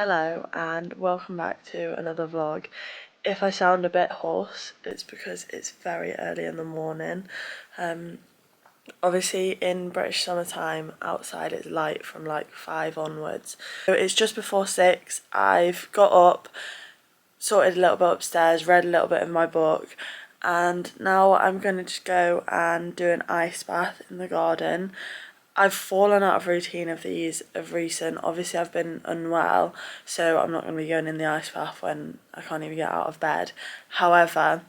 Hello and welcome back to another vlog. If I sound a bit hoarse, it's because it's very early in the morning. Obviously in British summertime outside it's light from like 5 onwards. So it's just before 6. I've got up, sorted a little bit upstairs, read a little bit of my book, and now I'm going to just go and do an ice bath in the garden. I've fallen out of routine of these of recent. Obviously I've been unwell, so I'm not going to be going in the ice bath when I can't even get out of bed. However,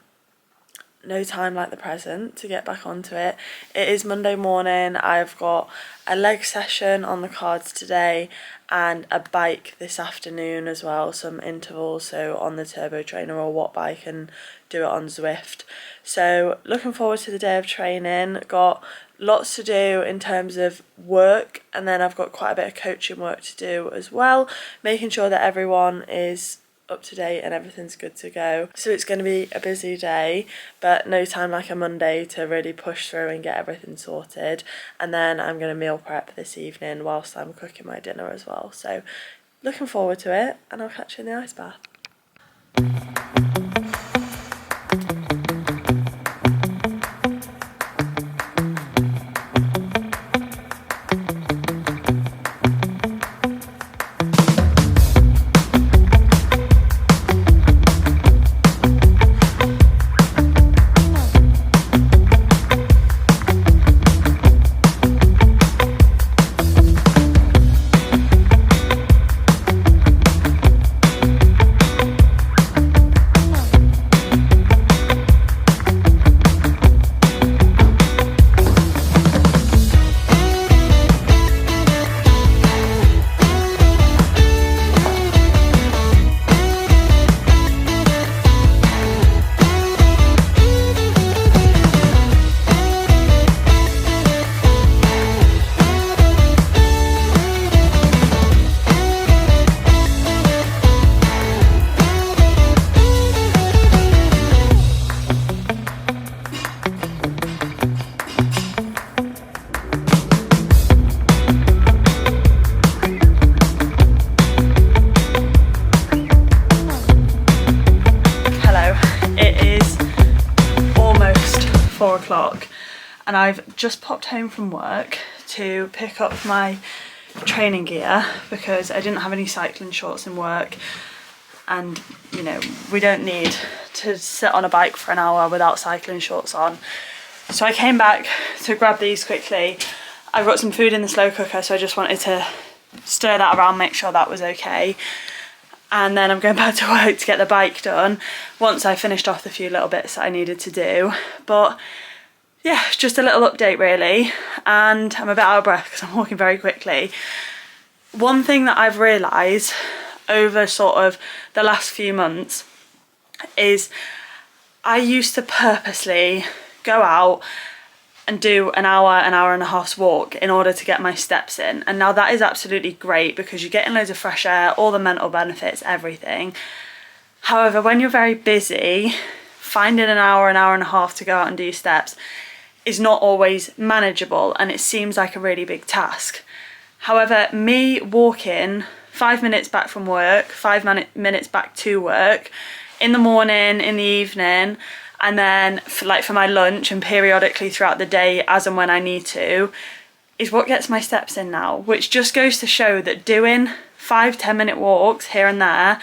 no time like the present to get back onto it. It is Monday morning. I've got a leg session on the cards today and a bike this afternoon as well, some intervals, so on the turbo trainer or watt bike, and do it on Zwift. So looking forward to the day of training. Got lots to do in terms of work, and then I've got quite a bit of coaching work to do as well, making sure that everyone is up to date and everything's good to go. So it's going to be a busy day, but no time like a Monday to really push through and get everything sorted. And then I'm going to meal prep this evening whilst I'm cooking my dinner as well. So looking forward to it, and I'll catch you in the ice bath. And I've just popped home from work to pick up my training gear because I didn't have any cycling shorts in work, and you know, we don't need to sit on a bike for an hour without cycling shorts on. So I came back to grab these quickly. I've got some food in the slow cooker, so I just wanted to stir that around, make sure that was okay. And then I'm going back to work to get the bike done once I finished off the few little bits that I needed to do. But yeah, just a little update really, and I'm a bit out of breath because I'm walking very quickly. One thing that I've realised over sort of the last few months is I used to purposely go out and do an hour and a half's walk in order to get my steps in, and now that is absolutely great because you're getting loads of fresh air, all the mental benefits, everything. However, when you're very busy, finding an hour and a half to go out and do your steps is not always manageable, and it seems like a really big task. However, me walking 5 minutes back from work, 5 minutes back to work, in the morning, in the evening, and then for my lunch and periodically throughout the day as and when I need to, is what gets my steps in now, which just goes to show that doing 5-10 minute walks here and there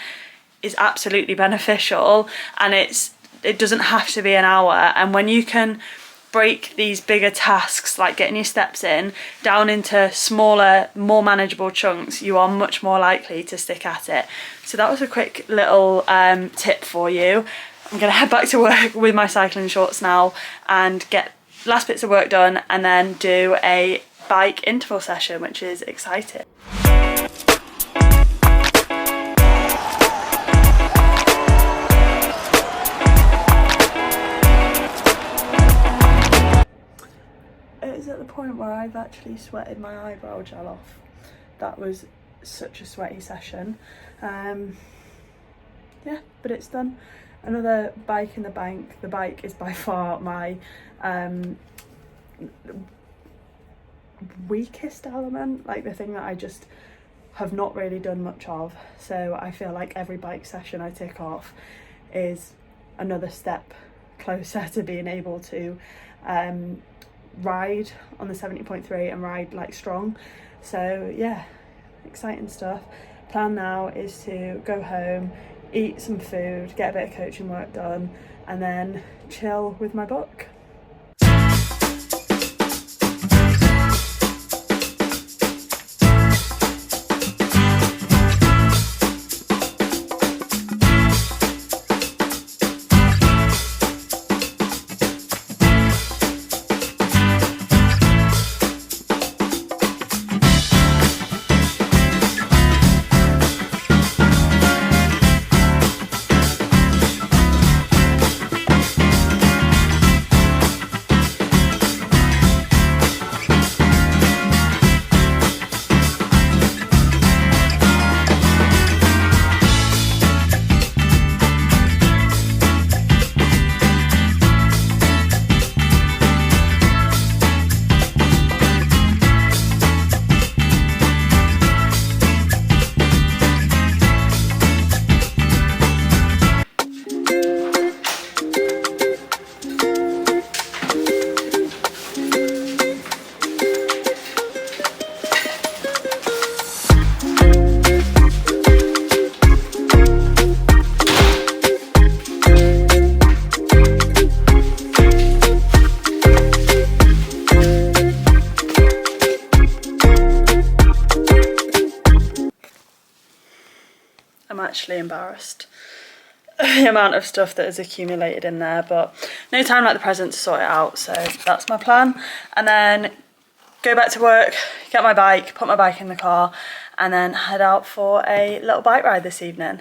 is absolutely beneficial, and it doesn't have to be an hour. And when you can break these bigger tasks like getting your steps in down into smaller, more manageable chunks, you are much more likely to stick at it. So that was a quick little tip for you. I'm gonna head back to work with my cycling shorts now and get last bits of work done, and then do a bike interval session, which is exciting. It's at the point where I've actually sweated my eyebrow gel off. That was such a sweaty session. Yeah, but it's done. Another bike in the bank. The bike is by far my weakest element, like the thing that I just have not really done much of. So I feel like every bike session I tick off is another step closer to being able to ride on the 70.3 and ride like strong. So yeah, exciting stuff. Plan now is to go home, eat some food, get a bit of coaching work done, and then chill with my book. I'm actually embarrassed the amount of stuff that has accumulated in there, but no time like the present to sort it out, so that's my plan. And then go back to work, get my bike, put my bike in the car, and then head out for a little bike ride this evening.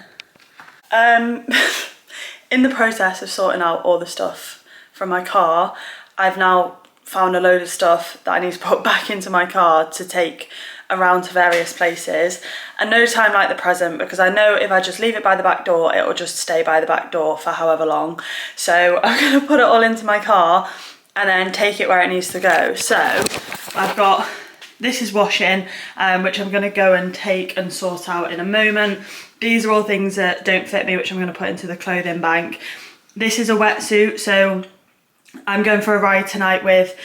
In the process of sorting out all the stuff from my car, I've now found a load of stuff that I need to put back into my car to take around to various places, and no time like the present, because I know if I just leave it by the back door, it will just stay by the back door for however long. So I'm going to put it all into my car and then take it where it needs to go. So I've got, this is washing, which I'm going to go and take and sort out in a moment. These are all things that don't fit me, which I'm going to put into the clothing bank. This is a wetsuit, so I'm going for a ride tonight with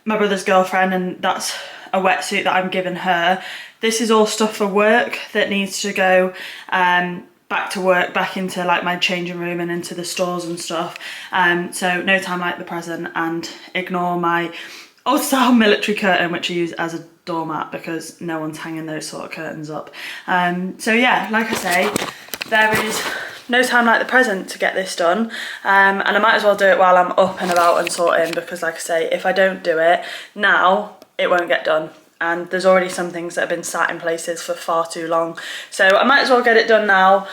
my brother's girlfriend, and that's a wetsuit that I'm giving her. This is all stuff for work that needs to go back to work, back into like my changing room and into the stores and stuff. So no time like the present, and ignore my old style military curtain, which I use as a doormat because no one's hanging those sort of curtains up. So yeah, like I say, there is no time like the present to get this done, and I might as well do it while I'm up and about and sorting, because like I say, if I don't do it now, it won't get done, and there's already some things that have been sat in places for far too long. So I might as well get it done now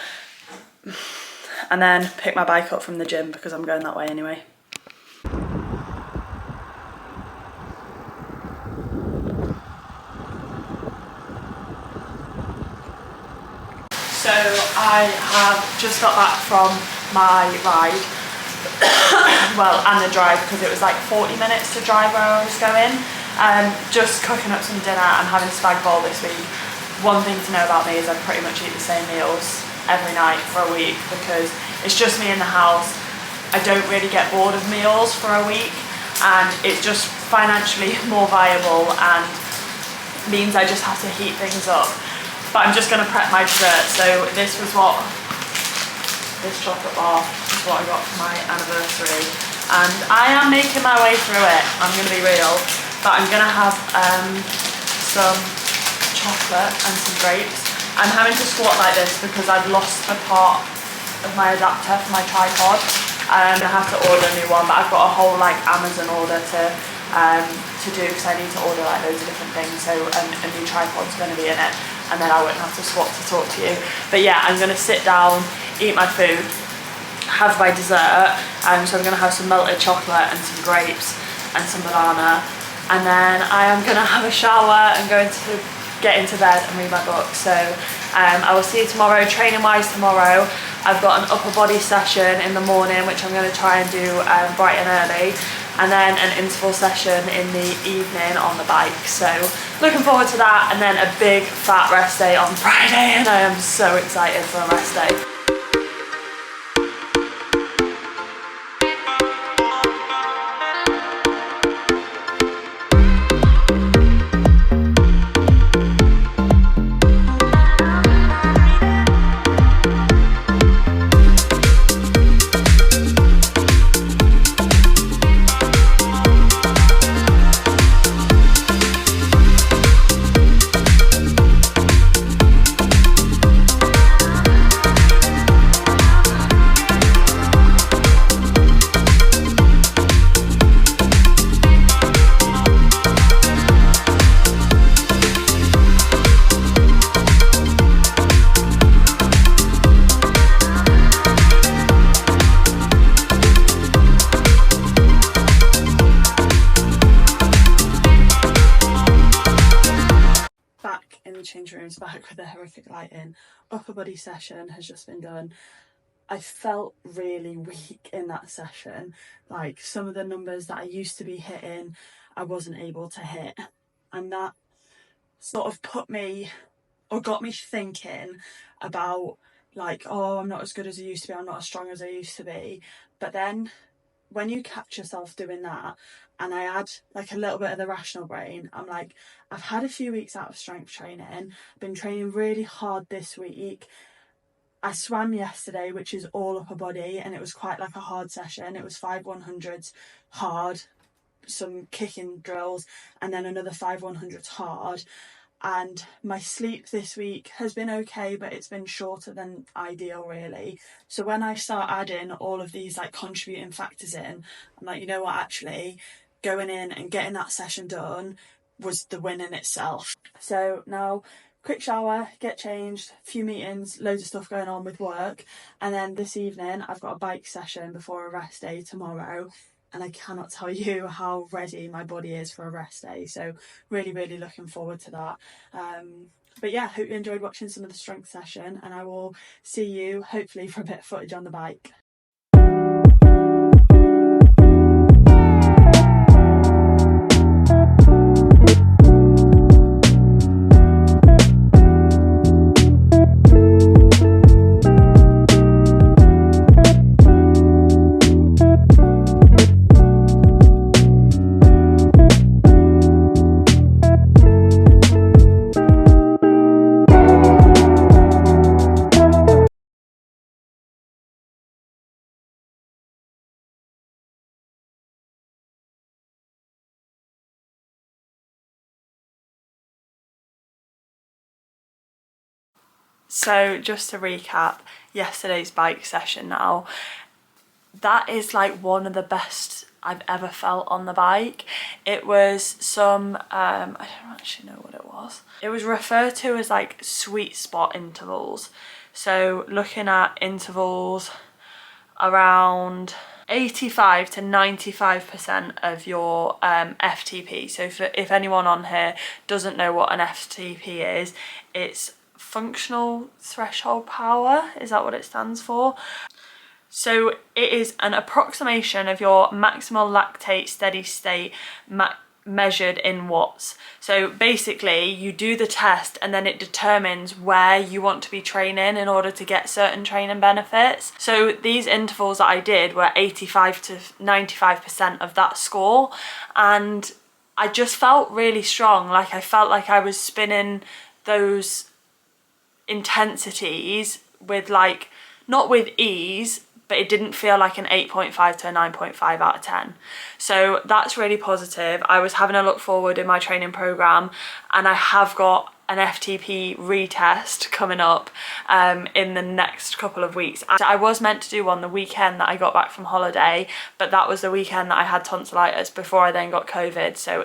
and then pick my bike up from the gym, because I'm going that way anyway. So I have just got back from my ride, well, and the drive, because it was like 40 minutes to drive where I was going. Just cooking up some dinner and having spag bowl this week. One thing to know about me is I pretty much eat the same meals every night for a week, because it's just me in the house. I don't really get bored of meals for a week, and it's just financially more viable and means I just have to heat things up. But I'm just going to prep my dessert. So this chocolate bar is what I got for my anniversary, and I am making my way through it, I'm going to be real. But I'm going to have some chocolate and some grapes. I'm having to squat like this because I've lost a part of my adapter for my tripod. I'm going to have to order a new one, but I've got a whole like Amazon order to do, because I need to order like loads of different things. So a new tripod's going to be in it, and then I won't have to squat to talk to you. But yeah, I'm going to sit down, eat my food, have my dessert. So I'm going to have some melted chocolate and some grapes and some banana. And then I am going to have a shower and get into bed and read my book. So I will see you tomorrow. Training wise tomorrow, I've got an upper body session in the morning, which I'm going to try and do bright and early. and then an interval session in the evening on the bike. So looking forward to that, and then a big fat rest day on Friday, and I am so excited for a rest day. Change rooms, back with the horrific lighting. Upper body session has just been done. I felt really weak in that session. Like, some of the numbers that I used to be hitting, I wasn't able to hit, and that sort of put me, or got me thinking about, like, oh, I'm not as good as I used to be, I'm not as strong as I used to be. But then when you catch yourself doing that, and I add like a little bit of the rational brain, I'm like, I've had a few weeks out of strength training, been training really hard this week. I swam yesterday, which is all upper body, and it was quite like a hard session. It was 5 100s hard, some kicking drills, and then another 5 100s hard. And my sleep this week has been okay, but it's been shorter than ideal, really. So when I start adding all of these like contributing factors in, I'm like, you know what, actually going in and getting that session done was the win in itself. So now, quick shower, get changed, a few meetings, loads of stuff going on with work, and then this evening I've got a bike session before a rest day tomorrow. And I cannot tell you how ready my body is for a rest day. So really, really looking forward to that. But yeah, hope you enjoyed watching some of the strength session, and I will see you hopefully for a bit of footage on the bike. So just to recap yesterday's bike session now, that is like one of the best I've ever felt on the bike. It was some, I don't actually know what it was. It was referred to as like sweet spot intervals. So looking at intervals around 85 to 95% of your FTP. So if anyone on here doesn't know what an FTP is, it's functional threshold power, is that what it stands for? So it is an approximation of your maximal lactate steady state measured in watts. So basically you do the test and then it determines where you want to be training in order to get certain training benefits. So these intervals that I did were 85 to 95% of that score, and I just felt really strong. Like, I felt like I was spinning those intensities with, like, not with ease, but it didn't feel like an 8.5 to a 9.5 out of 10. So that's really positive. I was having a look forward in my training program, and I have got an FTP retest coming up in the next couple of weeks. I was meant to do one the weekend that I got back from holiday, but that was the weekend that I had tonsillitis before I then got COVID. So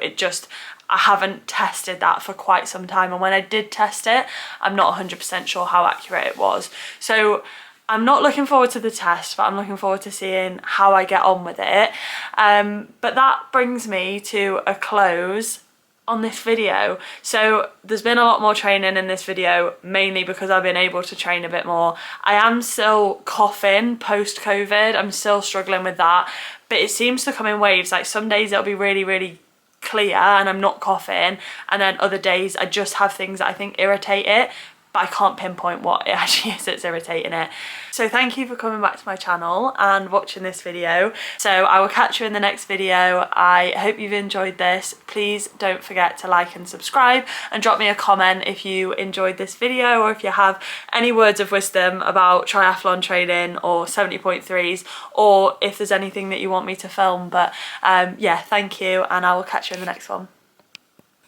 I haven't tested that for quite some time, and when I did test it, I'm not 100% sure how accurate it was. So I'm not looking forward to the test, but I'm looking forward to seeing how I get on with it. But that brings me to a close on this video. So there's been a lot more training in this video, mainly because I've been able to train a bit more. I am still coughing post-COVID, I'm still struggling with that, but it seems to come in waves. Like some days it'll be really, really clear and I'm not coughing, and then other days I just have things that I think irritate it, but I can't pinpoint what it actually is that's irritating it. So thank you for coming back to my channel and watching this video. So I will catch you in the next video. I hope you've enjoyed this. Please don't forget to like and subscribe, and drop me a comment if you enjoyed this video, or if you have any words of wisdom about triathlon training or 70.3s, or if there's anything that you want me to film. But yeah, thank you, and I will catch you in the next one.